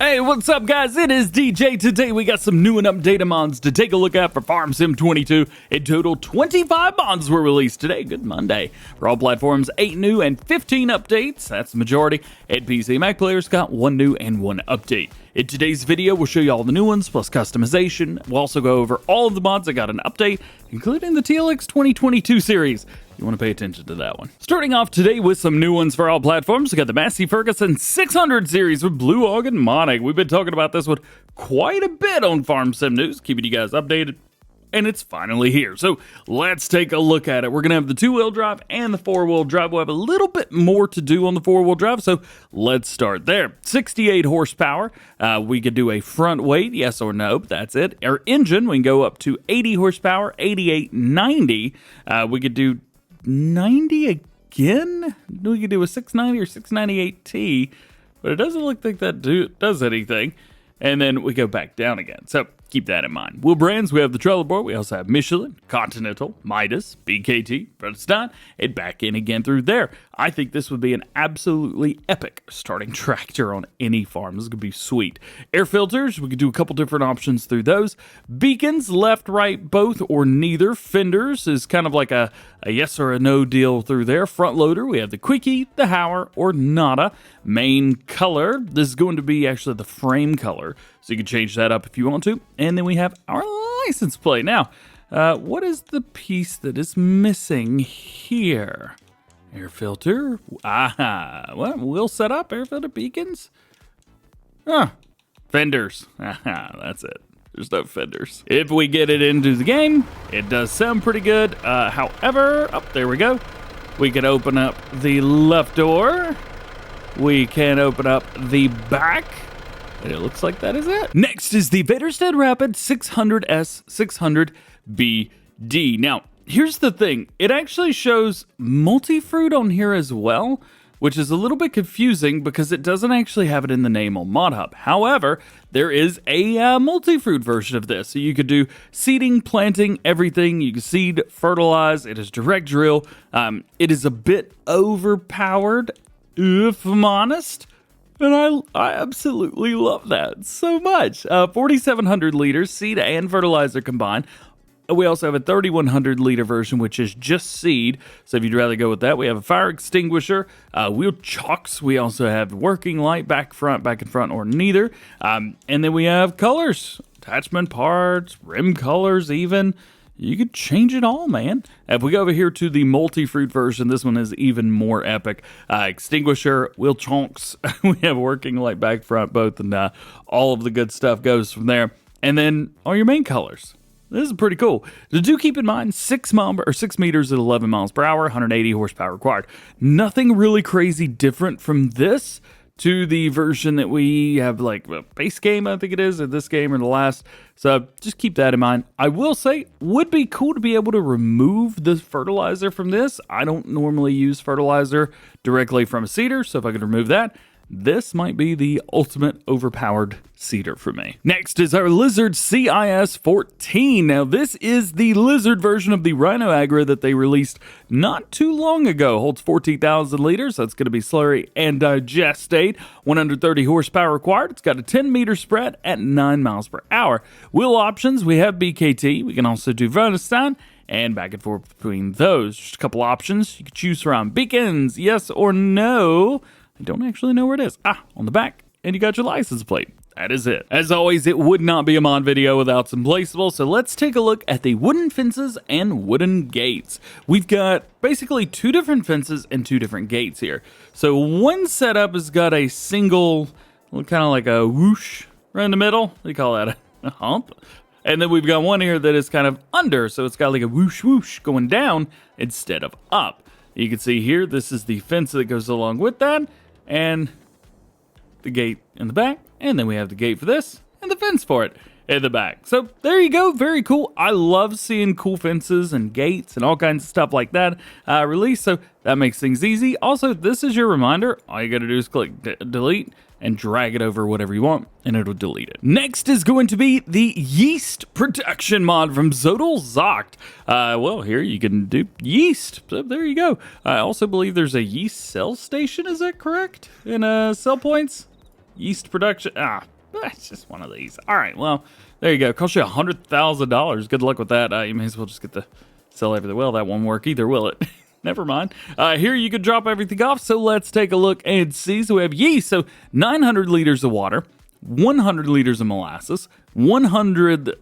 Hey, what's up guys? It is DJ. Today we got some new and updated mods to take a look at for Farm Sim 22. In total, 25 mods were released today. Good Monday. For all platforms, 8 new and 15 updates. That's the majority. And PC Mac players got 1 new and 1 update. In today's video, we'll show you all the new ones, plus customization. We'll also go over all of the mods that got an update, including the TLX 2022 series. You want to pay attention to that one. Starting off today with some new ones for all platforms, we got the Massey-Ferguson 600 series with Blue Hog and Monig. We've been talking about this one quite a bit on Farm Sim News, keeping you guys updated, and it's finally here. So let's take a look at it. We're going to have the 2-wheel drive and the 4-wheel drive. We'll have a little bit more to do on the 4-wheel drive, so let's start there. 68 horsepower. We could do a front weight, yes or no, but that's it. Our engine, we can go up to 80 horsepower, 88, 90. We could do 90 again? We could do a 690 or 698T, but it doesn't look like that does anything. And then we go back down again. So keep that in mind. Wheel brands, we have the Trelleborg. We also have Michelin, Continental, Midas, BKT, Vaederstad, and back in again through there. I think this would be an absolutely epic starting tractor on any farm. This is going to be sweet. Air filters, we could do a couple different options through those. Beacons, left, right, both, or neither. Fenders is kind of like a yes or a no deal through there. Front loader, we have the Quickie, the Hauer, or Nada. Main color, this is going to be actually the frame color, so you can change that up if you want to. And then we have our license plate. Now, what is the piece that is missing here? Air filter. Aha. Well, wheel setup, air filter, beacons. Fenders. Aha, that's it. There's no fenders. If we get it into the game, it does sound pretty good. However, there we go. We can open up the left door. We can open up the back. And it looks like that is it. Next is the Vaederstad Rapid 600S 600BD. Now, here's the thing. It actually shows Multifruit on here as well, which is a little bit confusing because it doesn't actually have it in the name on ModHub. However, there is a Multifruit version of this. So you could do seeding, planting, everything. You can seed, fertilize. It is direct drill. It is a bit overpowered, if I'm honest. And I absolutely love that so much. 4,700 liters, seed and fertilizer combined. We also have a 3,100 liter version, which is just seed. So if you'd rather go with that, we have a fire extinguisher, wheel chocks. We also have working light, back and front, or neither. And then we have colors, attachment parts, rim colors even. You could change it all, man. If we go over here to the Multifruit version, this one is even more epic. Extinguisher, wheel chunks, we have working light, back, front, both, and all of the good stuff goes from there. And then all your main colors. This is pretty cool. So do keep in mind, 6 meters at 11 miles per hour, 180 horsepower required. Nothing really crazy different from this to the version that we have, like a base game, I think it is, or this game or the last. So just keep that in mind. I will say, would be cool to be able to remove the fertilizer from this. I don't normally use fertilizer directly from a seeder, so if I could remove that, this might be the ultimate overpowered seeder for me. Next is our Lizard CIS 14. Now this is the Lizard version of the Rhino Agri that they released not too long ago. Holds 14,000 liters. That's going to be slurry and digestate. 130 horsepower required. It's got a 10 meter spread at 9 miles per hour. Wheel options, we have BKT. We can also do Vaederstad and back and forth between those. Just a couple options. You can choose from beacons, yes or no. I don't actually know where it is. On the back, and you got your license plate. That is it. As always, it would not be a mod video without some placeable, so let's take a look at the wooden fences and wooden gates. We've got basically 2 different fences and 2 different gates here. So one setup has got a single, kind of like a whoosh right in the middle. What do you call that? A hump? And then we've got one here that is kind of under, so it's got like a whoosh whoosh going down instead of up. You can see here, this is the fence that goes along with that, and the gate in the back, and then we have the gate for this, and the fence for it in the back. So there you go, very cool. I love seeing cool fences and gates and all kinds of stuff like that released, so that makes things easy. Also, this is your reminder. All you gotta do is click delete and drag it over whatever you want, and it'll delete it. Next is going to be the Yeast Production mod from Zodal Zocht. Well, here you can do yeast, so there you go. I also believe there's a yeast cell station, is that correct? In cell points? Yeast Production, It's just one of these. All right, well, there you go. Cost you $100,000. Good luck with that. You may as well just get to sell everything. Well, that won't work either, will it? Never mind. Here you can drop everything off, so let's take a look and see. So we have yeast, so 900 liters of water, 100 liters of molasses, 100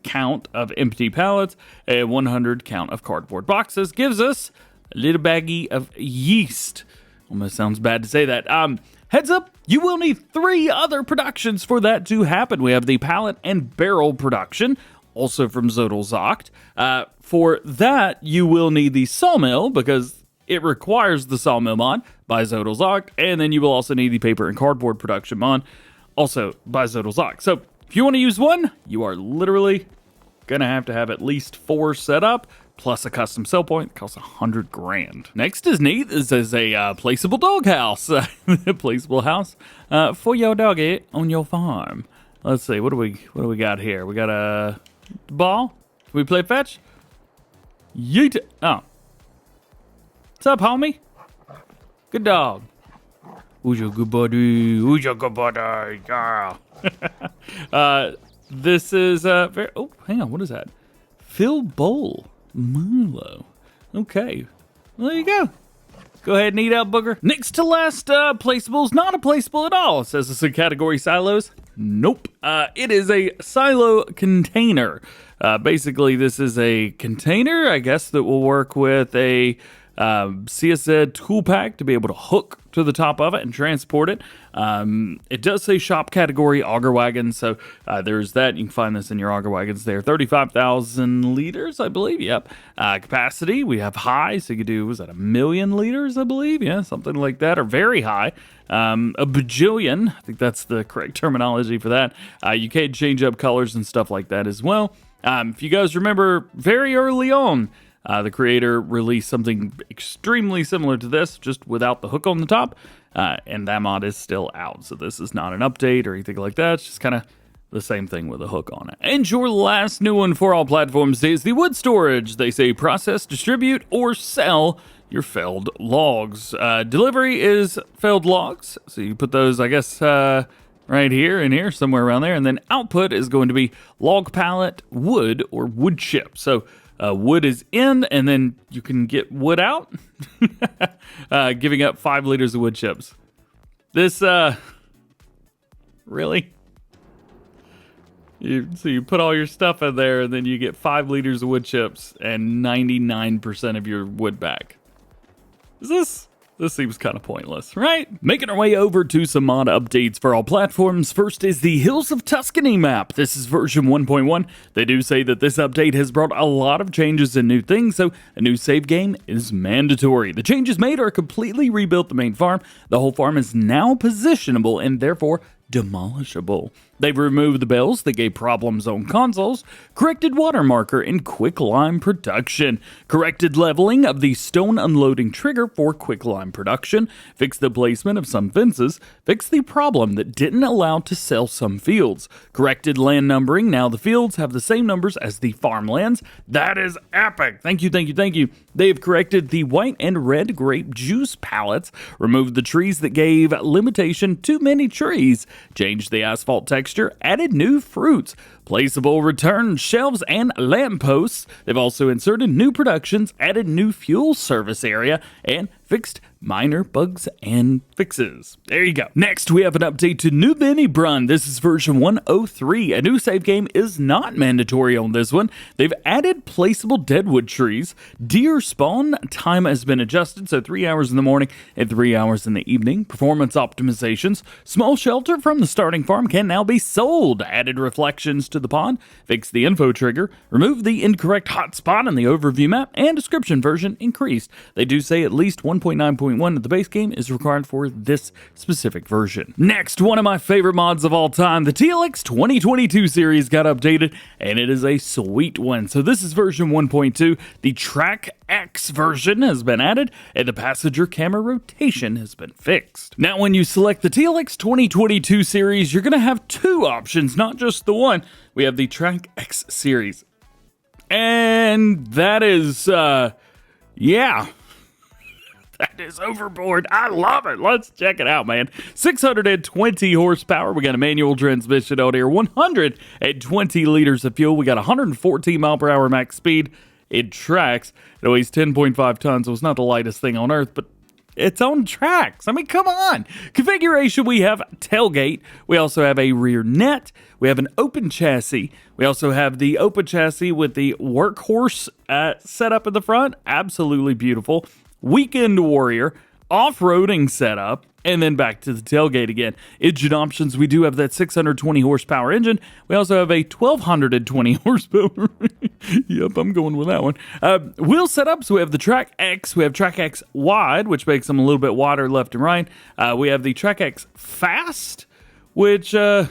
count of empty pallets, and 100 count of cardboard boxes. Gives us a little baggie of yeast. Almost sounds bad to say that. Heads up, you will need 3 other productions for that to happen. We have the pallet and barrel production, also from Zodelzocht. For that, you will need the sawmill, because it requires the sawmill mod by Zodelzocht, and then you will also need the paper and cardboard production mod, also by Zodelzocht. So if you want to use one, you are literally going to have at least 4 set up, plus a custom sell point that costs $100,000. Next is neat. This is a placeable doghouse. Placeable house for your doggy on your farm. Let's see, what do we got here? We got a ball. Can we play fetch? Yeet. Oh. What's up, homie? Good dog. Who's your good buddy? Who's your good buddy? Yeah. This is very. Oh, hang on. What is that? Phil Bowl. Milo. Okay. Well, there you go. Go ahead and eat out, booger. Next to last placeable is not a placeable at all. It says it's a category silos. Nope. It is a silo container. Basically, this is a container, I guess, that will work with a CSZ tool pack to be able to hook to the top of it and transport it. It does say shop category auger wagons, so there's that. You can find this in your auger wagons there. 35,000 liters, I believe. Yep. Capacity, we have high, so you could do, was that 1,000,000 liters, I believe? Yeah, something like that, or very high. A bajillion, I think that's the correct terminology for that. You can change up colors and stuff like that as well. If you guys remember, very early on, the creator released something extremely similar to this, just without the hook on the top, and that mod is still out. So this is not an update or anything like that. It's just kind of the same thing with a hook on it. And your last new one for all platforms is the wood storage. They say process, distribute, or sell your felled logs. Delivery is felled logs, so you put those, I guess, right here and here, somewhere around there. And then output is going to be log pallet, wood, or wood chip. So wood is in, and then you can get wood out, giving up 5 liters of wood chips. This, really? So you put all your stuff in there, and then you get 5 liters of wood chips and 99% of your wood back. This seems kind of pointless, right? Making our way over to some mod updates for all platforms. First is the Hills of Tuscany map. This is version 1.1. They do say that this update has brought a lot of changes and new things, so a new save game is mandatory. The changes made are completely rebuilt the main farm. The whole farm is now positionable and therefore demolishable. They've removed the bells that gave problems on consoles, corrected water marker in quicklime production, corrected leveling of the stone unloading trigger for quicklime production, fixed the placement of some fences, fixed the problem that didn't allow to sell some fields, corrected land numbering. Now the fields have the same numbers as the farmlands. That is epic. Thank you, thank you, thank you. They have corrected the white and red grape juice pallets, removed the trees that gave limitation too many trees, changed the asphalt texture, added new fruits, placeable return shelves and lampposts. They've also inserted new productions, added new fuel service area, and fixed minor bugs and fixes. There you go. Next, we have an update to New Minibrunn. This is version 103. A new save game is not mandatory on this one. They've added placeable deadwood trees. Deer spawn time has been adjusted, so 3 hours in the morning and 3 hours in the evening. Performance optimizations. Small shelter from the starting farm can now be sold. Added reflections to the pond. Fixed the info trigger. Removed the incorrect hotspot in the overview map, and description version increased. They do say at least 1.9.1 of the base game is required for this specific version. Next, one of my favorite mods of all time, the TLX 2022 series got updated, and it is a sweet one. So this is version 1.2. The Track X version has been added, and the passenger camera rotation has been fixed. Now, when you select the TLX 2022 series, you're going to have 2 options, not just the one. We have the Track X series. And that is, yeah. That is overboard. I love it. Let's check it out, man. 620 horsepower. We got a manual transmission on here. 120 liters of fuel. We got 114 mile per hour max speed. It tracks. It weighs 10.5 tons, so it's not the lightest thing on earth, but it's on tracks. I mean, come on. Configuration, we have tailgate. We also have a rear net. We have an open chassis. We also have the open chassis with the workhorse setup in the front. Absolutely beautiful. Weekend warrior, off-roading setup, and then back to the tailgate again. Engine options, we do have that 620 horsepower engine. We also have a 1220 horsepower. Yep, I'm going with that one. Wheel setups, we have the Track X. We have Track X Wide, which makes them a little bit wider left and right. We have the Track X Fast, which I'm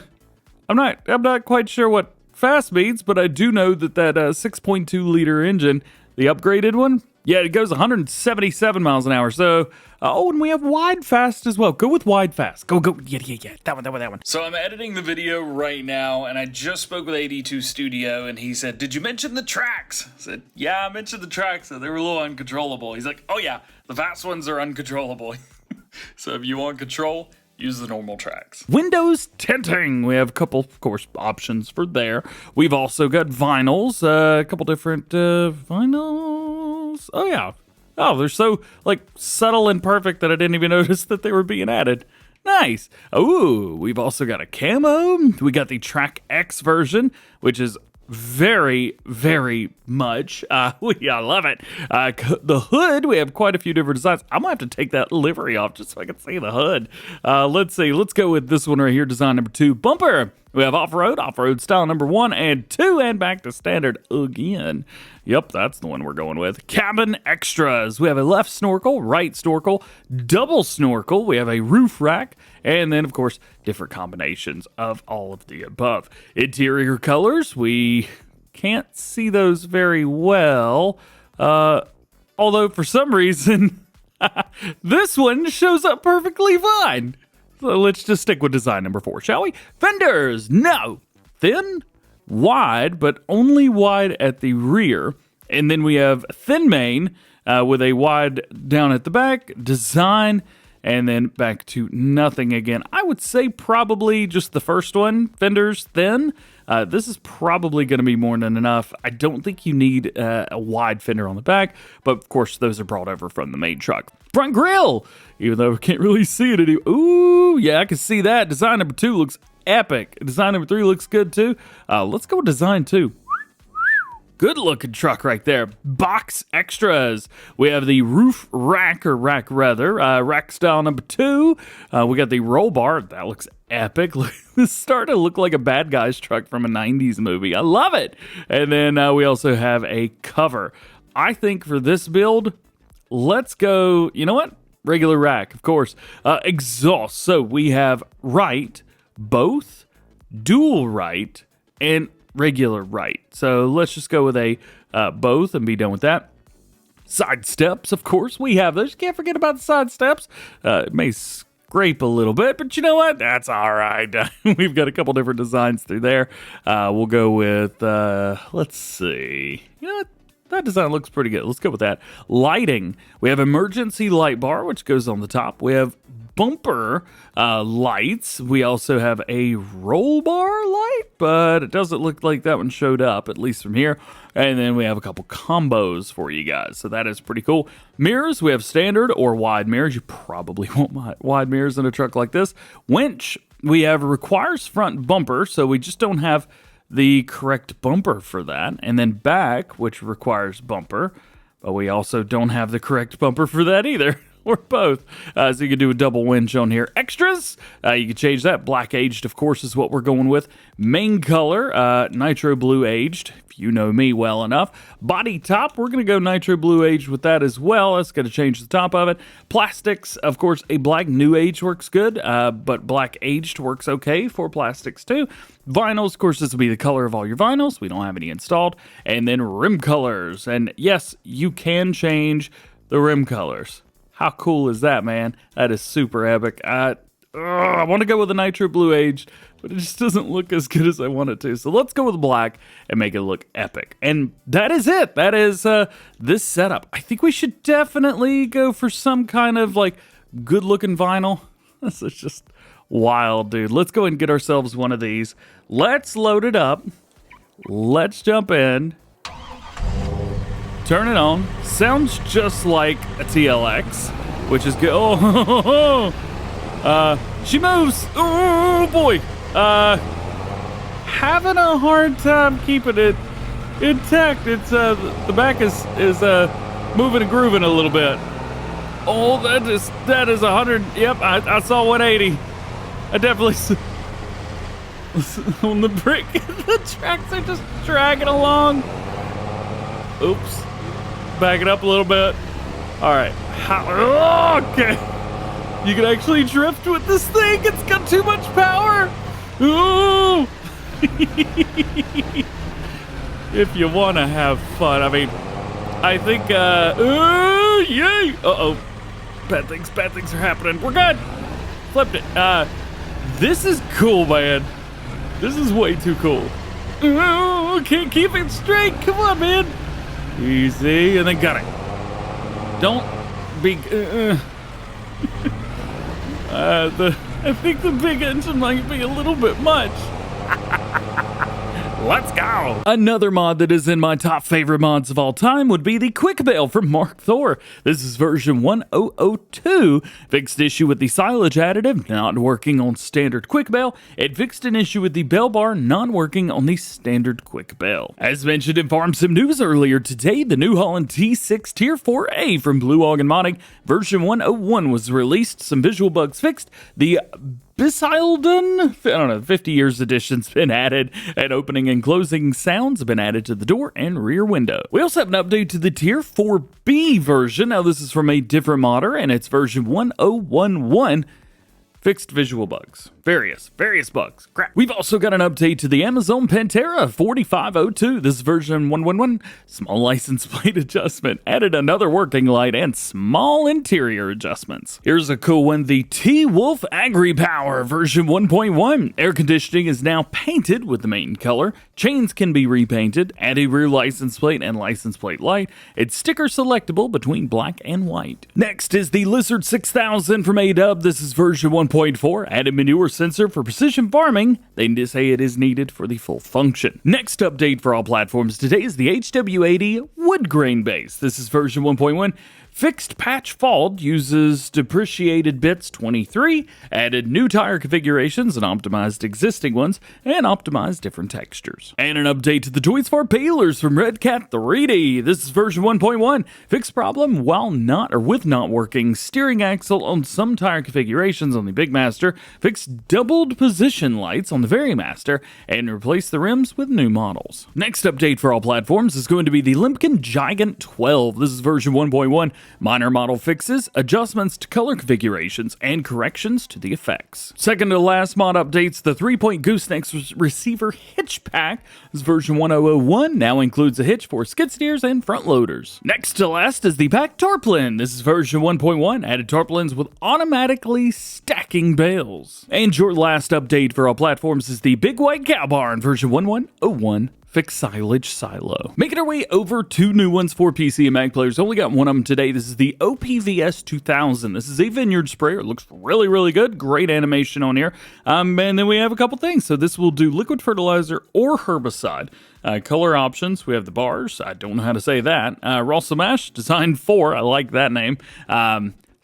not quite sure what fast means, but I do know that 6.2 liter engine, the upgraded one, yeah, it goes 177 miles an hour. So, and we have wide fast as well. Go with wide fast. Go. Yeah. That one. So I'm editing the video right now, and I just spoke with AD2 Studio, and he said, "Did you mention the tracks?" I said, "Yeah, I mentioned the tracks. So they were a little uncontrollable." He's like, "Oh yeah, the fast ones are uncontrollable." So if you want control, use the normal tracks. Windows tinting. We have a couple, of course, options for there. We've also got vinyls. A couple different vinyls. Oh, yeah. Oh, they're so, subtle and perfect that I didn't even notice that they were being added. Nice. Ooh, we've also got a camo. We got the Track X version, which is very, very much. I love it. The hood, we have quite a few different designs. I'm gonna have to take that livery off just so I can see the hood. Let's see. Let's go with this one right here, design number 2. Bumper. We have off-road style number 1 and 2, and back to standard again. Yep, that's the one we're going with. Cabin extras. We have a left snorkel, right snorkel, double snorkel. We have a roof rack, and then, of course, different combinations of all of the above. Interior colors, we can't see those very well, although for some reason, this one shows up perfectly fine. So let's just stick with design number 4, shall we? Fenders, no. Thin, wide, but only wide at the rear. And then we have thin main with a wide down at the back, design, and then back to nothing again. I would say probably just the first one, fenders, thin. This is probably going to be more than enough. I don't think you need a wide fender on the back, but of course those are brought over from the main truck. Front grille, even though I can't really see it anymore. Ooh, yeah, I can see that. Design number 2 looks epic. Design number 3 looks good too. Let's go with design 2. Good looking truck right there. Box extras. We have the roof rack, or rack rather, rack style number 2. We got the roll bar. That looks epic. This starting to look like a bad guy's truck from a 90s movie. I love it. And then we also have a cover. I think for this build, let's go, you know what? Regular rack, of course. Exhaust. So we have right, both, dual right, and regular right. So let's just go with a both and be done with that. Side steps, of course, we have those. You can't forget about the side steps. It may scrape a little bit, but you know what? That's all right. We've got a couple different designs through there. We'll go with, let's see. You know what? That design looks pretty good. Let's go with that. Lighting. We have emergency light bar, which goes on the top. We have bumper lights. We also have a roll bar light, but it doesn't look like that one showed up, at least from here. And then we have a couple combos for you guys, so that is pretty cool. Mirrors, we have standard or wide mirrors. You probably want wide mirrors in a truck like this. Winch, we have requires front bumper, so we just don't have the correct bumper for that. And then back, which requires bumper, but we also don't have the correct bumper for that either. Or both. So you can do a double winch on here. Extras, you can change that. Black aged, of course, is what we're going with. Main color, nitro blue aged, if you know me well enough. Body top, we're going to go nitro blue aged with that as well. That's going to change the top of it. Plastics, of course, a black new age works good, but black aged works okay for plastics too. Vinyls, of course, this will be the color of all your vinyls. We don't have any installed. And then rim colors. And yes, you can change the rim colors. How cool is that, man? That is super epic. I want to go with a Nitro Blue Aged, but it just doesn't look as good as I want it to. So let's go with black and make it look epic. And that is it. That is this setup. I think we should definitely go for some kind of like good looking vinyl. This is just wild, dude. Let's go and get ourselves one of these. Let's load it up. Let's jump in. Turn it on. Sounds just like a TLX, which is good. Oh, she moves. Oh boy. Having a hard time keeping it intact. It's the back is moving and grooving a little bit. Oh, that is 100. Yep, I saw 180. I definitely on the brick. The tracks are just dragging along. Oops. Back it up a little bit. All right. Okay. You can actually drift with this thing. It's got too much power. Ooh. If you want to have fun, I mean, I think. Yay! Uh-oh. Bad things are happening. We're good. Flipped it. This is cool, man. This is way too cool. Can't keep it straight. Come on, man. Easy, and then got it. Don't be. I think the big engine might be a little bit much. Let's go! Another mod that is in my top favorite mods of all time would be the QuickBale from Mark Thor. This is version 1002. Fixed issue with the silage additive, not working on standard QuickBale. It fixed an issue with the bale bar, not working on the standard QuickBale. As mentioned in Farm Sim News earlier today, the new Holland T6 Tier 4A from Blue Ogg and Modding, version 101 was released, some visual bugs fixed, the Bisildon, I don't know, 50 years edition's been added, and opening and closing sounds have been added to the door and rear window. We also have an update to the Tier 4B version. Now this is from a different modder, and it's version 1011. Fixed visual bugs. Various bugs. Crap. We've also got an update to the Amazon Pantera 4502. This is version 111. Small license plate adjustment. Added another working light and small interior adjustments. Here's a cool one. The T-Wolf Agripower version 1.1. Air conditioning is now painted with the main color. Chains can be repainted. Add a rear license plate and license plate light. It's sticker selectable between black and white. Next is the Lizard 6000 from AW. This is version 1.4. Added manure sensor for precision farming. They say it is needed for the full function. Next update for all platforms today is the HW80 Wood-Grainbase. This is version 1.1. Fixed patch fault, uses depreciated bits 23, added new tire configurations and optimized existing ones, and optimized different textures. And an update to the Deutz-Fahr Balers from Red Cat 3D. This is version 1.1. Fixed problem while with not working steering axle on some tire configurations on the Big Master, fixed doubled position lights on the Very Master, and replaced the rims with new models. Next update for all platforms is going to be the Lemken Gigant 12. This is version 1.1. Minor model fixes, adjustments to color configurations, and corrections to the effects. Second to last mod updates, the 3-point Gooseneck receiver hitch pack. This version 1001 now includes a hitch for skid steers and front loaders. Next to last is the pack Tarpaulin. This is version 1.1, added tarpaulins with automatically stacking bales. And your last update for all platforms is the Big White Cow Barn version 1101. Fixed silage silo. Making our way over two new ones for PC and Mac players. Only got one of them today. This is the OPVS 2000. This is a vineyard sprayer. It looks really good. Great animation on here. And then we have a couple things. So this will do liquid fertilizer or herbicide. Color options. We have the bars. I don't know how to say that. Rossamash, designed for. I like that name.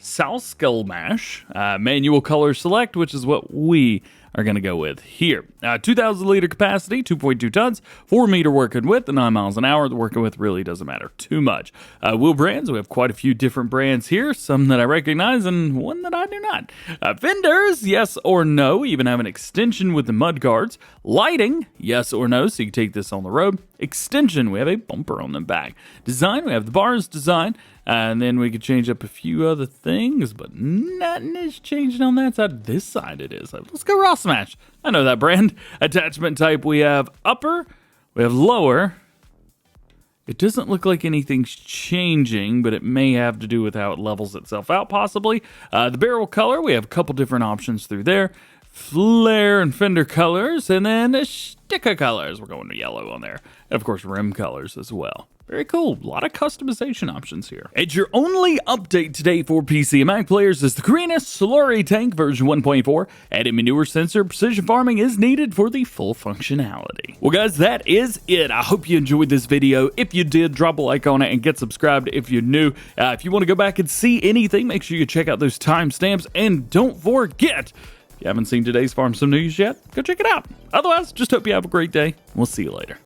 Salskull Mash. Manual color select, which is what we are going to go with here. 2,000 liter capacity, 2.2 tons, 4 meter working width, and 9 miles an hour. The working width really doesn't matter too much. Wheel brands, we have quite a few different brands here, some that I recognize and one that I do not. Fenders, yes or no, even have an extension with the mud guards. Lighting, yes or no, so you can take this on the road. Extension, we have a bumper on the back. Design, we have the bars design. And then we could change up a few other things, but nothing is changing on that side. This side it is. Let's go Raw Smash. I know that brand. Attachment type, we have upper, we have lower, It doesn't look like anything's changing, but it may have to do with how it levels itself out, possibly. The barrel color, we have a couple different options through there. Flare and fender colors, and then sticker colors. We're going to yellow on there. And of course, rim colors as well. Very cool. A lot of customization options here. And your only update today for PC and Mac players is the Creina Slurry tank version 1.4. Added manure sensor precision farming is needed for the full functionality. Well, guys, that is it. I hope you enjoyed this video. If you did, drop a like on it and get subscribed if you're new. If you want to go back and see anything, make sure you check out those timestamps. And don't forget, if you haven't seen today's Farm Sim News yet, go check it out. Otherwise, just hope you have a great day. We'll see you later.